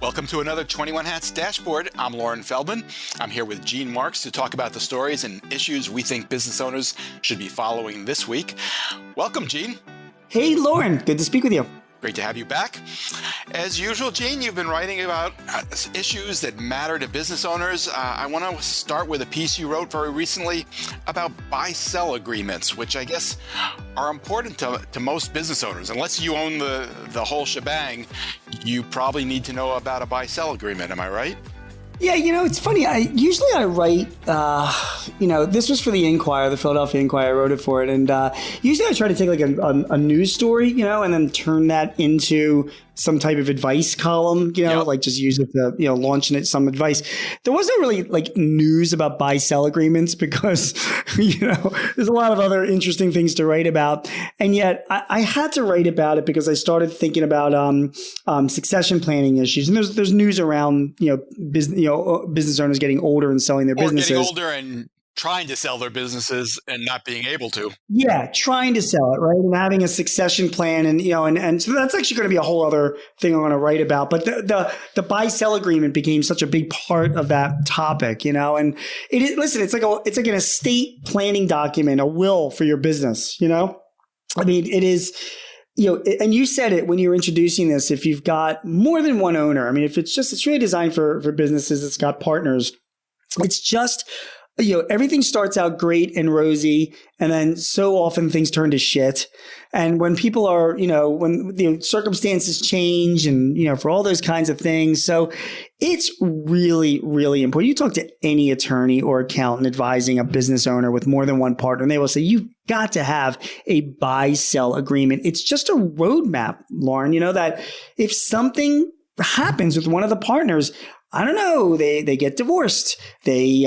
Welcome to another 21 Hats Dashboard. I'm Lauren Feldman. I'm here with Gene Marks to talk about the stories and issues we think business owners should be following this week. Welcome, Gene. Hey, Lauren. Good to speak with you. Great to have you back. As usual, Gene, you've been writing about issues that matter to business owners. I want to start with a piece you wrote very recently about buy-sell agreements, which I guess are important to most business owners. Unless you own the whole shebang, you probably need to know about a buy-sell agreement. Am I right? Yeah, it's funny. Usually I write, this was for the Inquirer, the Philadelphia Inquirer. I wrote it for it. And usually I try to take like a news story, and then turn that into some type of advice column, like just use it to, launching it some advice. There wasn't really like news about buy-sell agreements because, there's a lot of other interesting things to write about. And yet I had to write about it because I started thinking about succession planning issues. And there's news around, business owners getting older and selling their businesses. Or getting older and trying to sell their businesses and not being able to. Yeah, trying to sell it, right? And having a succession plan and so that's actually going to be a whole other thing I'm going to write about. But the buy-sell agreement became such a big part of that topic, and it is, listen, it's like an estate planning document, a will for your business, I mean, it is, and you said it when you were introducing this, if you've got more than one owner, I mean, if it's really designed for businesses, it's got partners, it's just, everything starts out great and rosy, and then so often things turn to shit. And when people are, when the circumstances change and, for all those kinds of things. So it's really, really important. You talk to any attorney or accountant advising a business owner with more than one partner, and they will say, you've got to have a buy-sell agreement. It's just a roadmap, Lauren, that if something happens with one of the partners, I don't know. They get divorced. They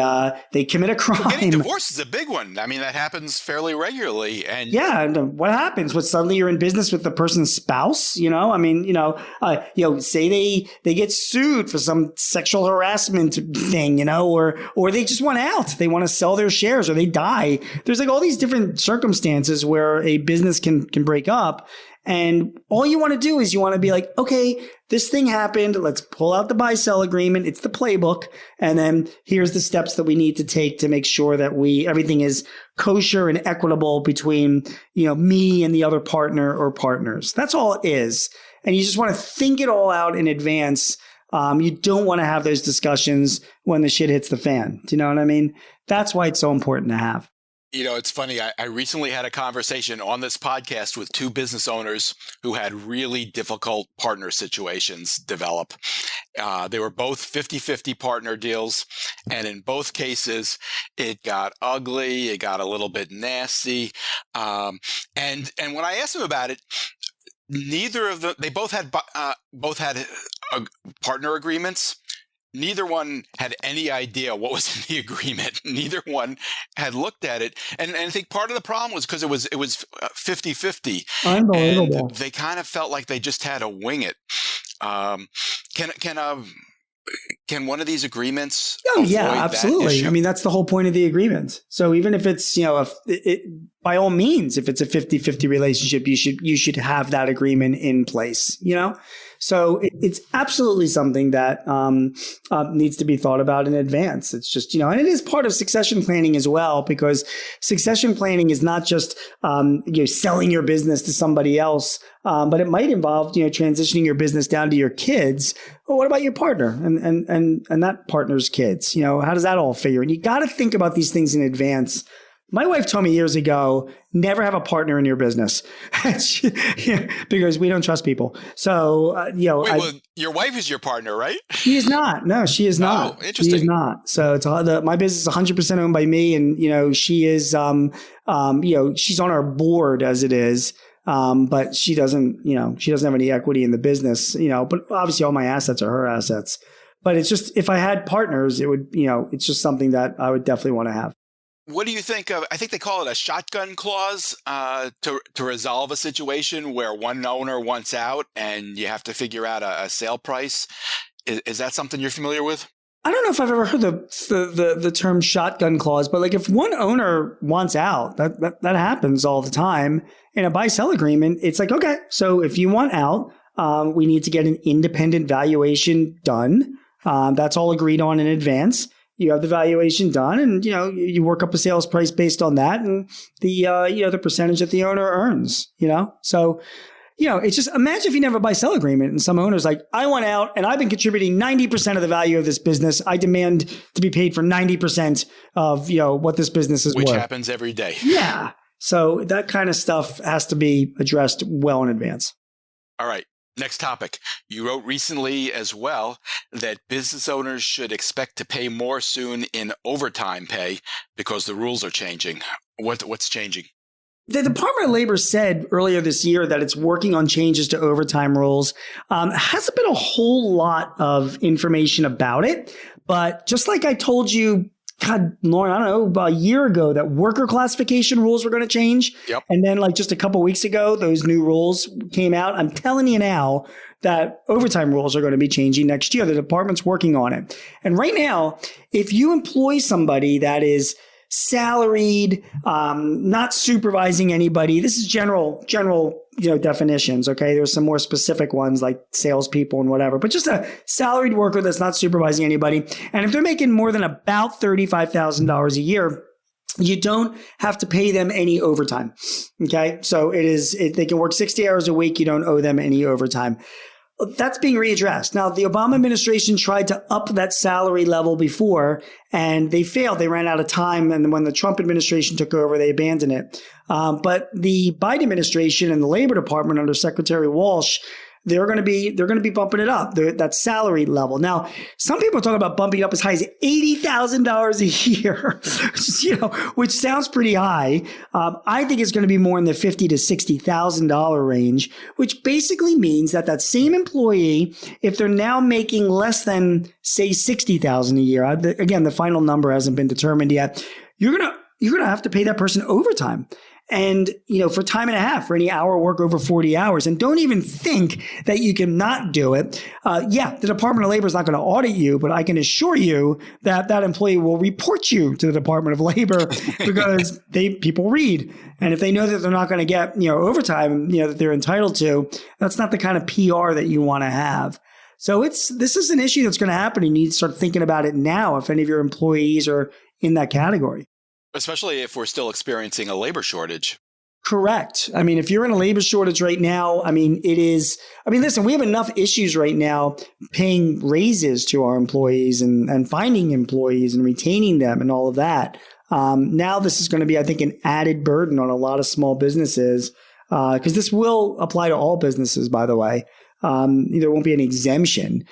commit a crime. Well, getting divorced is a big one. I mean, that happens fairly regularly. And yeah, and what happens? What, suddenly you're in business with the person's spouse? I mean, say they get sued for some sexual harassment thing, or they just want out. They want to sell their shares, or they die. There's like all these different circumstances where a business can break up. And all you want to do is you want to be like, okay, this thing happened. Let's pull out the buy-sell agreement. It's the playbook. And then here's the steps that we need to take to make sure that everything is kosher and equitable between, me and the other partner or partners. That's all it is. And you just want to think it all out in advance. You don't want to have those discussions when the shit hits the fan. Do you know what I mean? That's why it's so important to have. It's funny. I recently had a conversation on this podcast with two business owners who had really difficult partner situations develop. They were both 50-50 partner deals. And in both cases, it got ugly. It got a little bit nasty. And when I asked them about it, neither of them, they both had partner agreements. Neither one had any idea what was in the agreement. Neither one had looked at it. And I think part of the problem was because it was 50-50. Unbelievable. And they kind of felt like they just had to wing it. Can one of these agreements? Oh, yeah, absolutely. I mean, that's the whole point of the agreement. So even if it's, by all means, if it's a 50-50 relationship, you should have that agreement in place, So it's absolutely something that needs to be thought about in advance. It's just, and it is part of succession planning as well, because succession planning is not just selling your business to somebody else, but it might involve transitioning your business down to your kids. Well, what about your partner and that partner's kids? How does that all figure? And you got to think about these things in advance. My wife told me years ago, never have a partner in your business because we don't trust people. So, Wait, your wife is your partner, right? She is not. No, she is not. Oh, interesting. She is not. So it's my business is 100% owned by me. And, she is, she's on our board as it is. But she doesn't have any equity in the business, but obviously all my assets are her assets. But it's just, if I had partners, it would, it's just something that I would definitely want to have. What do you think of, I think they call it a shotgun clause to resolve a situation where one owner wants out and you have to figure out a sale price. Is that something you're familiar with? I don't know if I've ever heard the term shotgun clause, but like if one owner wants out, that happens all the time. In a buy-sell agreement, it's like, okay, so if you want out, we need to get an independent valuation done. That's all agreed on in advance. You have the valuation done, and you work up a sales price based on that, and the percentage that the owner earns. So it's just, imagine if you never buy sell agreement and some owner's like, I want out and I've been contributing 90% of the value of this business. I demand to be paid for 90% of what this business is worth. Which happens every day. Yeah. So that kind of stuff has to be addressed well in advance. All right. Next topic. You wrote recently as well that business owners should expect to pay more soon in overtime pay because the rules are changing. What's changing? The Department of Labor said earlier this year that it's working on changes to overtime rules. Hasn't been a whole lot of information about it, but just like I told you, God, Lauren, I don't know, about a year ago that worker classification rules were going to change. Yep. And then just a couple of weeks ago, those new rules came out. I'm telling you now that overtime rules are going to be changing next year. The department's working on it. And right now, if you employ somebody that is salaried, not supervising anybody. This is general, definitions. Okay. There's some more specific ones like salespeople and whatever, but just a salaried worker that's not supervising anybody. And if they're making more than about $35,000 a year, you don't have to pay them any overtime. Okay. So they can work 60 hours a week. You don't owe them any overtime. That's being readdressed. Now, the Obama administration tried to up that salary level before, and they failed. They ran out of time. And when the Trump administration took over, they abandoned it. But the Biden administration and the Labor Department under Secretary Walsh, they're going to be bumping it up, that salary level. Now, some people are talking about bumping it up as high as $80,000 a year, which sounds pretty high. I think it's going to be more in the $50,000 to $60,000 range, which basically means that same employee, if they're now making less than, say, $60,000 a year, again, the final number hasn't been determined yet, you're going to have to pay that person overtime. And, for time and a half, for any hour work over 40 hours. And don't even think that you can not do it. The Department of Labor is not going to audit you, but I can assure you that employee will report you to the Department of Labor because people read. And if they know that they're not going to get, overtime, that they're entitled to, that's not the kind of PR that you want to have. So this is an issue that's going to happen. You need to start thinking about it now if any of your employees are in that category. Especially if we're still experiencing a labor shortage. Correct. I mean, if you're in a labor shortage right now, listen, we have enough issues right now paying raises to our employees and finding employees and retaining them and all of that. Now this is going to be, I think, an added burden on a lot of small businesses because this will apply to all businesses, by the way. There won't be an exemption.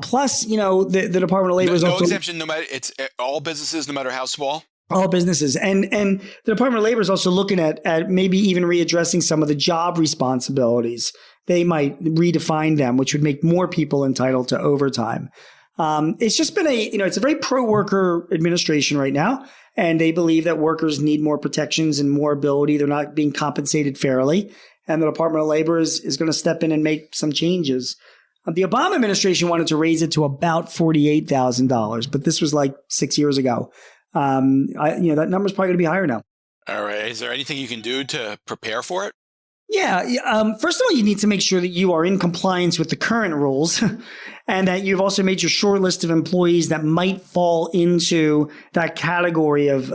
Plus, the Department of Labor is also... No exemption, it's all businesses, no matter how small? All businesses. And the Department of Labor is also looking at maybe even readdressing some of the job responsibilities. They might redefine them, which would make more people entitled to overtime. It's just been it's a very pro-worker administration right now. And they believe that workers need more protections and more ability. They're not being compensated fairly. And the Department of Labor is going to step in and make some changes. The Obama administration wanted to raise it to about $48,000, but this was like 6 years ago. That number's probably going to be higher now. All right. Is there anything you can do to prepare for it? Yeah. First of all, you need to make sure that you are in compliance with the current rules and that you've also made your short list of employees that might fall into that category of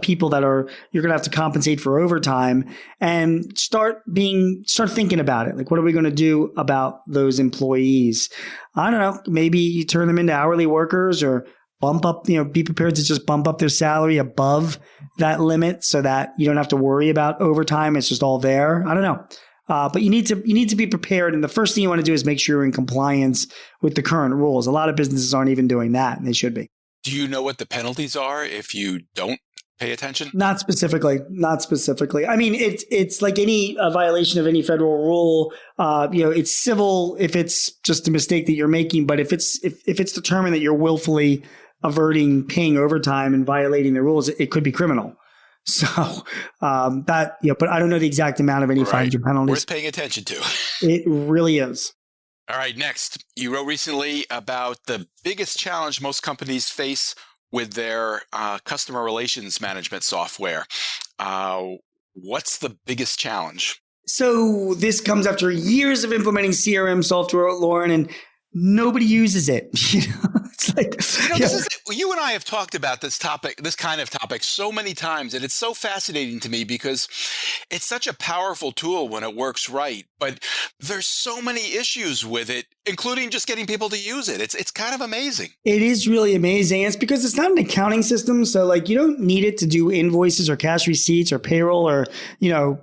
people that you're going to have to compensate for overtime and start thinking about it. Like, what are we going to do about those employees? I don't know. Maybe you turn them into hourly workers or bump up, be prepared to just bump up their salary above that limit so that you don't have to worry about overtime. It's just all there. I don't know. But you need to be prepared. And the first thing you want to do is make sure you're in compliance with the current rules. A lot of businesses aren't even doing that, and they should be. Do you know what the penalties are if you don't pay attention? Not specifically. I mean, it's like any violation of any federal rule. It's civil if it's just a mistake that you're making. But if it's determined that you're willfully averting paying overtime and violating the rules, it could be criminal. So but I don't know the exact amount of any fines or penalties. Worth paying attention to. It really is. All right, next. You wrote recently about the biggest challenge most companies face with their customer relations management software. What's the biggest challenge? So this comes after years of implementing CRM software, Lauren, and nobody uses it. It's like, you and I have talked about this kind of topic so many times, and it's so fascinating to me because it's such a powerful tool when it works right. But there's so many issues with it, including just getting people to use it. It's kind of amazing. It is really amazing. It's because it's not an accounting system. So like you don't need it to do invoices or cash receipts or payroll or,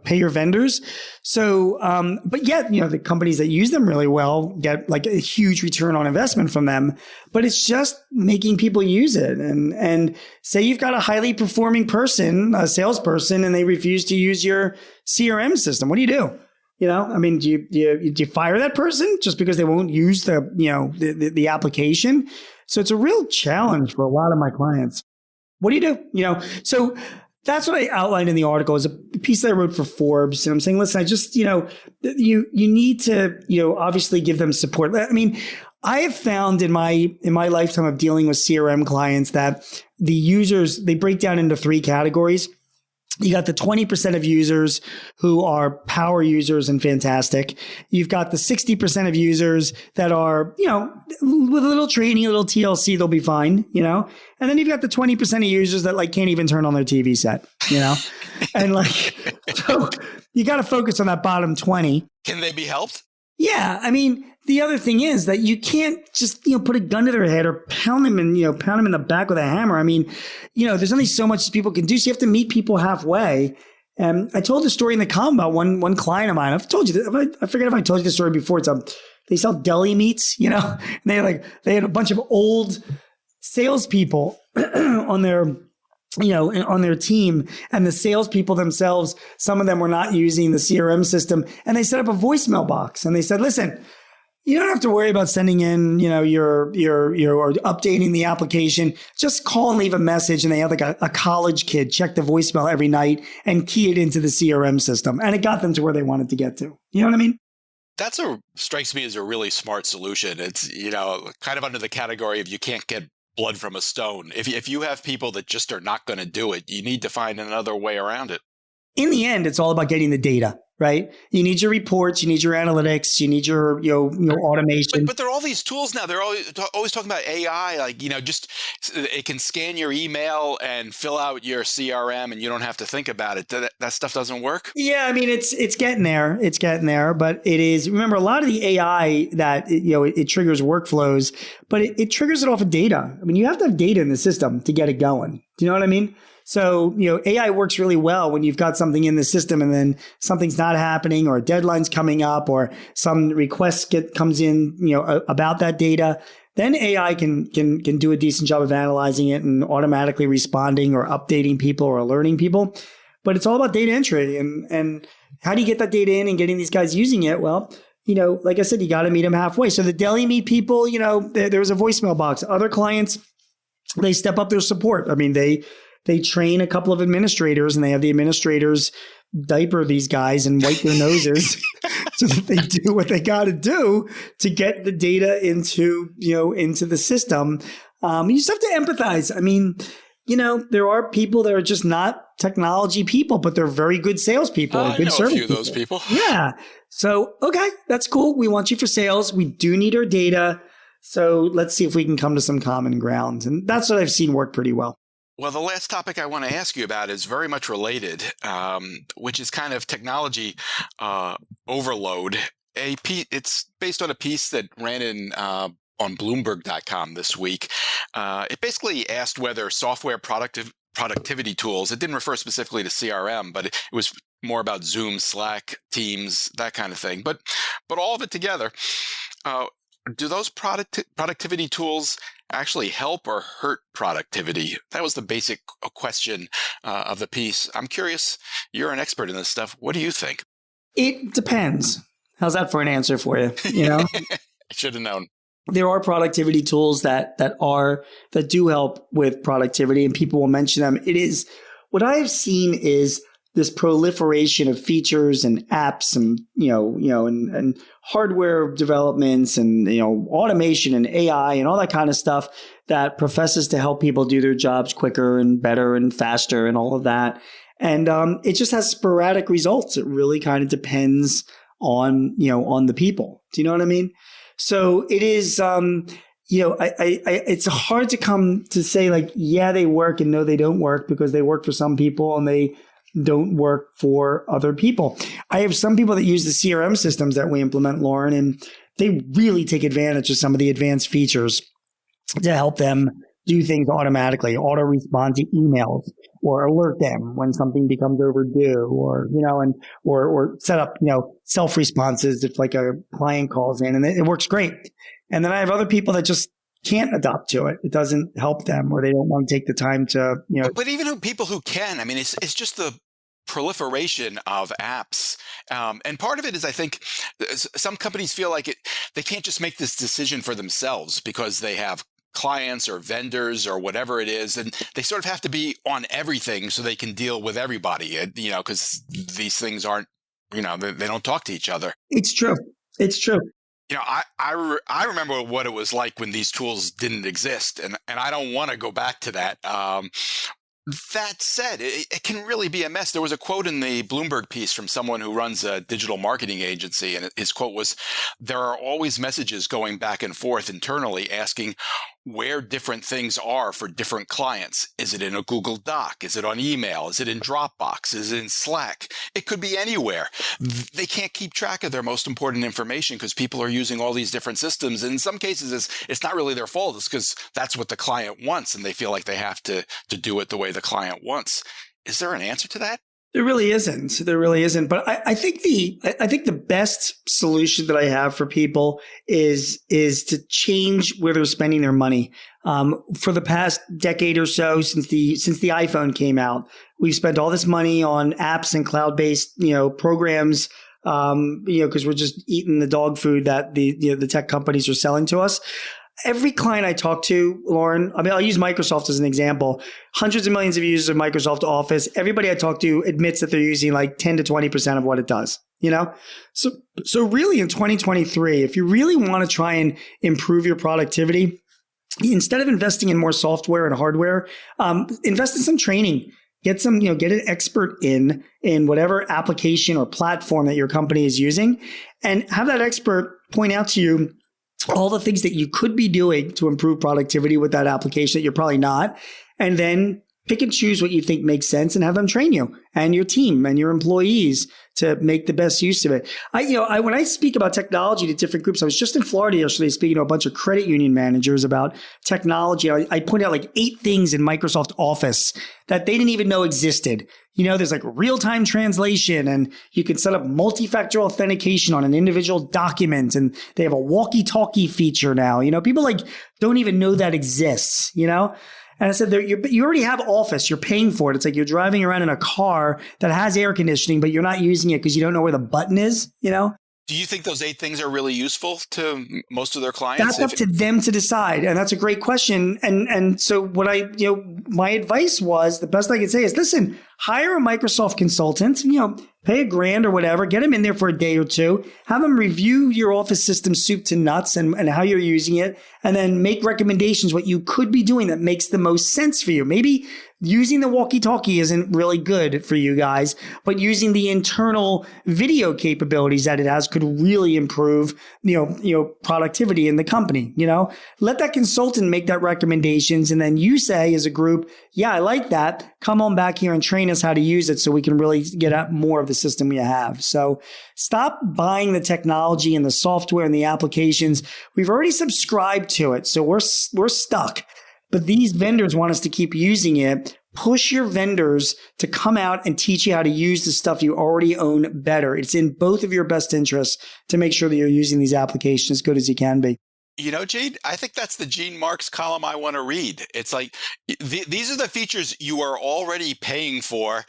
pay your vendors. So, but yet, the companies that use them really well get like a huge return on investment from them, but it's just making people use it. And say you've got a highly performing person, a salesperson, and they refuse to use your CRM system. What do you do? Do you fire that person just because they won't use the application? So it's a real challenge for a lot of my clients. What do you do? So that's what I outlined in the article is a piece that I wrote for Forbes. And I'm saying, listen, I just, you need to, obviously give them support. I mean, I have found in my lifetime of dealing with CRM clients that the users, they break down into three categories. You got the 20% of users who are power users and fantastic. You've got the 60% of users that are, with a little training, a little TLC, they'll be fine, And then you've got the 20% of users that can't even turn on their TV set, And so you got to focus on that bottom 20. Can they be helped? Yeah. I mean, the other thing is that you can't just, put a gun to their head or pound them in the back with a hammer. I mean, there's only so much people can do. So you have to meet people halfway. And I told the story in the column about one client of mine. I've told you, I forget if I told you the story before. They sell deli meats, and they had a bunch of old salespeople on their on their team, and the salespeople themselves, some of them were not using the CRM system, and they set up a voicemail box and they said, listen, you don't have to worry about sending in, your or updating the application. Just call and leave a message. And they had a college kid check the voicemail every night and key it into the CRM system. And it got them to where they wanted to get to. You know what I mean? That strikes me as a really smart solution. It's, kind of under the category of you can't get blood from a stone. If you have people that just are not going to do it, you need to find another way around it. In the end, it's all about getting the data, right? You need your reports, you need your analytics, you need your automation. But there are all these tools now. They're always talking about AI, just it can scan your email and fill out your CRM, and you don't have to think about it. That stuff doesn't work. Yeah, I mean it's getting there. It's getting there, but it is. Remember, a lot of the AI that it triggers workflows, but it triggers it off of data. I mean, you have to have data in the system to get it going. Do you know what I mean? So, AI works really well when you've got something in the system and then something's not happening or a deadline's coming up or some request comes in, about that data. Then AI can do a decent job of analyzing it and automatically responding or updating people or alerting people. But it's all about data entry and how do you get that data in and getting these guys using it? Well, like I said, you got to meet them halfway. So the deli meat people, there was a voicemail box. Other clients, they step up their support. I mean, they train a couple of administrators and they have the administrators diaper these guys and wipe their noses so that they do what they got to do to get the data into the system. You just have to empathize. I mean, there are people that are just not technology people, but they're very good salespeople and good service people. I know a few of those people. Yeah. So, okay, that's cool. We want you for sales. We do need our data. So let's see if we can come to some common ground. And that's what I've seen work pretty well. Well, the last topic I want to ask you about is very much related, which is kind of technology overload. It's based on a piece that ran on Bloomberg.com this week. It basically asked whether software productivity tools, it didn't refer specifically to CRM, but it was more about Zoom, Slack, Teams, that kind of thing. But all of it together, do those productivity tools actually help or hurt productivity? That was the basic question of the piece. I'm curious, you're an expert in this stuff. What do you think? It depends. How's that for an answer for you? I should have known. There are productivity tools that do help with productivity, and people will mention them. It is what I've seen is this proliferation of features and apps and and hardware developments and automation and AI and all that kind of stuff that professes to help people do their jobs quicker and better and faster and all of that. And it just has sporadic results. It really kind of depends on the people. Do you know what I mean? So it is, it's hard to come to say like, yeah, they work and no, they don't work, because they work for some people and they don't work for other people. I have some people that use the CRM systems that we implement, Lauren, and they really take advantage of some of the advanced features to help them do things automatically, auto respond to emails, or alert them when something becomes overdue, or or set up self responses if like a client calls in, and it works great. And then I have other people that just can't adopt to it. It doesn't help them, or they don't want to take the time to But even people who can, I mean, it's just the proliferation of apps. And part of it is, I think, some companies feel like they can't just make this decision for themselves because they have clients or vendors or whatever it is, and they sort of have to be on everything so they can deal with everybody, because these things aren't, they don't talk to each other. It's true. I remember what it was like when these tools didn't exist, and I don't want to go back to that. That said, it can really be a mess. There was a quote in the Bloomberg piece from someone who runs a digital marketing agency, and his quote was, "There are always messages going back and forth internally asking where different things are for different clients. Is it in a Google Doc? Is it on email? Is it in Dropbox? Is it in Slack?" It could be anywhere. They can't keep track of their most important information because people are using all these different systems. And in some cases, it's not really their fault. It's because that's what the client wants, and they feel like they have to do it the way the client wants. Is there an answer to that? There really isn't. But I think the best solution that I have for people is to change where they're spending their money. For the past decade or so, since the iPhone came out, we've spent all this money on apps and cloud-based, programs, because we're just eating the dog food that the tech companies are selling to us. Every client I talk to, Lauren, I mean, I'll use Microsoft as an example. Hundreds of millions of users of Microsoft Office. Everybody I talk to admits that they're using like 10 to 20% of what it does, So really in 2023, if you really want to try and improve your productivity, instead of investing in more software and hardware, invest in some training. Get an expert in whatever application or platform that your company is using, and have that expert point out to you all the things that you could be doing to improve productivity with that application that you're probably not. And then pick and choose what you think makes sense and have them train you and your team and your employees to make the best use of it. When I speak about technology to different groups, I was just in Florida yesterday speaking to a bunch of credit union managers about technology. I pointed out like 8 things in Microsoft Office that they didn't even know existed. There's like real-time translation, and you can set up multi-factor authentication on an individual document, and they have a walkie-talkie feature now. People don't even know that exists, And I said, you already have Office. You're paying for it. It's like you're driving around in a car that has air conditioning, but you're not using it because you don't know where the button is, Do you think those 8 things are really useful to most of their clients? That's up to them to decide. And that's a great question. And so what my advice was, the best I could say is, listen, hire a Microsoft consultant, pay $1,000 or whatever, get them in there for a day or two, have them review your Office system soup to nuts and how you're using it, and then make recommendations what you could be doing that makes the most sense for you. Maybe using the walkie-talkie isn't really good for you guys, but using the internal video capabilities that it has could really improve, productivity in the company. Let that consultant make that recommendations, and then you say as a group, yeah, I like that. Come on back here and train us how to use it so we can really get at more of the system we have. So stop buying the technology and the software and the applications. We've already subscribed to it, so we're stuck. But these vendors want us to keep using it. Push your vendors to come out and teach you how to use the stuff you already own better. It's in both of your best interests to make sure that you're using these applications as good as you can be. Jade, I think that's the Gene Marks column I want to read. It's like, these are the features you are already paying for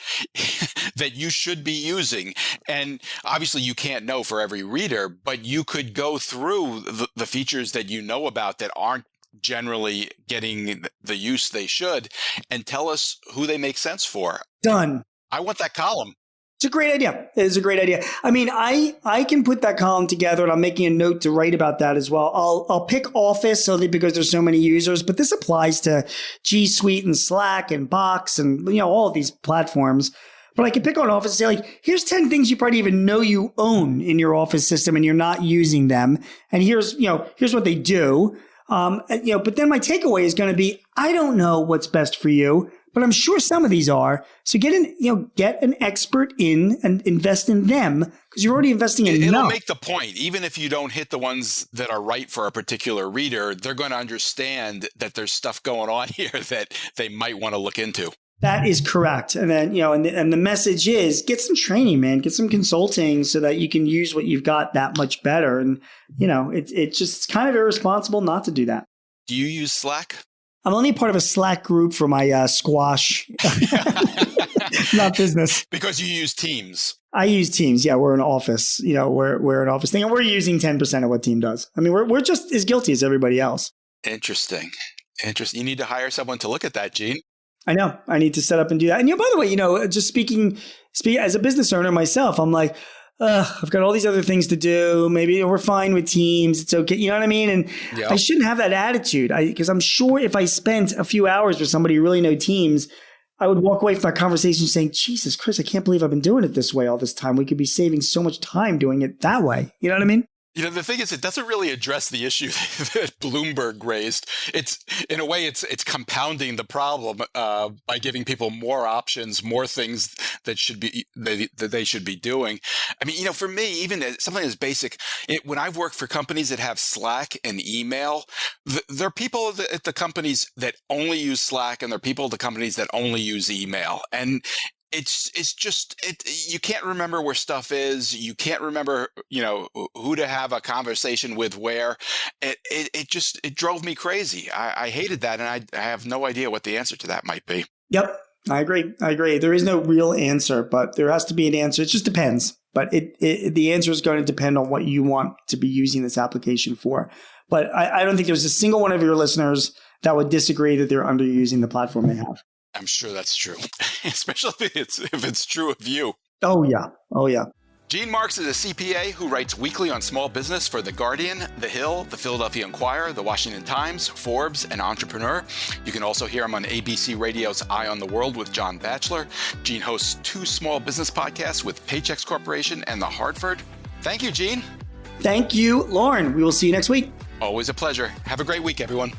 that you should be using. And obviously you can't know for every reader, but you could go through the features that you know about that aren't generally getting the use they should, and tell us who they make sense for. Done. I want that column. It's a great idea. It is a great idea. I mean, I can put that column together, and I'm making a note to write about that as well. I'll pick Office because there's so many users, but this applies to G Suite and Slack and Box and all of these platforms. But I can pick on Office and say, like, here's 10 things you probably even know you own in your Office system and you're not using them. And here's what they do. But then my takeaway is going to be, I don't know what's best for you, but I'm sure some of these are. So get an expert in and invest in them because you're already investing in It'll make the point. Even if you don't hit the ones that are right for a particular reader, they're going to understand that there's stuff going on here that they might want to look into. That is correct. And then, and the message is get some training, man, get some consulting so that you can use what you've got that much better. And, it's just kind of irresponsible not to do that. Do you use Slack? I'm only part of a Slack group for my squash, not business. Because you use Teams. I use Teams. Yeah, we're an office. We're an office thing, and we're using 10% of what Team does. I mean, we're just as guilty as everybody else. Interesting. You need to hire someone to look at that, Gene. I know. I need to set up and do that. And by the way, just speaking as a business owner myself, I'm like, I've got all these other things to do. Maybe we're fine with Teams. It's okay. You know what I mean? And yep. I shouldn't have that attitude because I'm sure if I spent a few hours with somebody who really knows Teams, I would walk away from that conversation saying, Jesus, Chris, I can't believe I've been doing it this way all this time. We could be saving so much time doing it that way. You know what I mean? The thing is, it doesn't really address the issue that Bloomberg raised. It's in a way, it's compounding the problem by giving people more options, more things that they should be doing. I mean, for me, even something as basic, when I've worked for companies that have Slack and email, there are people at the companies that only use Slack, and there are people at the companies that only use email, and it's just you can't remember where stuff is. You can't remember, who to have a conversation with where. It drove me crazy. I hated that, and I have no idea what the answer to that might be. Yep, I agree. There is no real answer, but there has to be an answer. It just depends. But the answer is going to depend on what you want to be using this application for. But I don't think there's a single one of your listeners that would disagree that they're underusing the platform they have. I'm sure that's true, especially if it's true of you. Oh, yeah. Gene Marks is a CPA who writes weekly on small business for The Guardian, The Hill, The Philadelphia Inquirer, The Washington Times, Forbes, and Entrepreneur. You can also hear him on ABC Radio's Eye on the World with John Batchelor. Gene hosts 2 small business podcasts with Paychex Corporation and The Hartford. Thank you, Gene. Thank you, Lauren. We will see you next week. Always a pleasure. Have a great week, everyone.